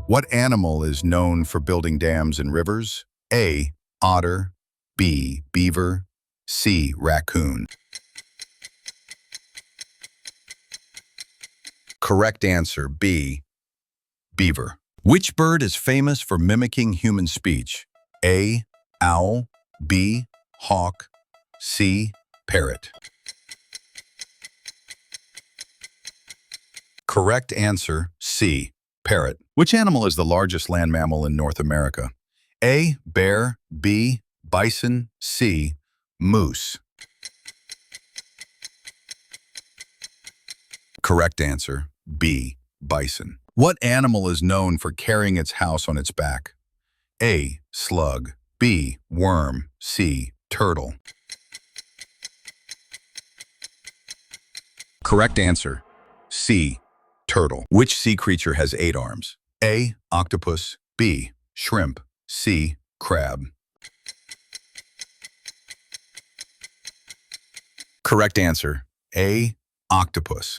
What animal is known for building dams and rivers? A. Otter. B. Beaver. C. Raccoon. Correct answer, B. Beaver. Which bird is famous for mimicking human speech? A. Owl. B. Hawk. C. Parrot. Correct answer, C. Parrot. Which animal is the largest land mammal in North America? A. Bear. B. Bison. C. Moose. Correct answer, B. Bison. What animal is known for carrying its house on its back? A. Slug. B. Worm. C. Turtle. Correct answer, C. Turtle. Which sea creature has 8 arms? A. Octopus. B. Shrimp. C. Crab. Correct answer, A. Octopus.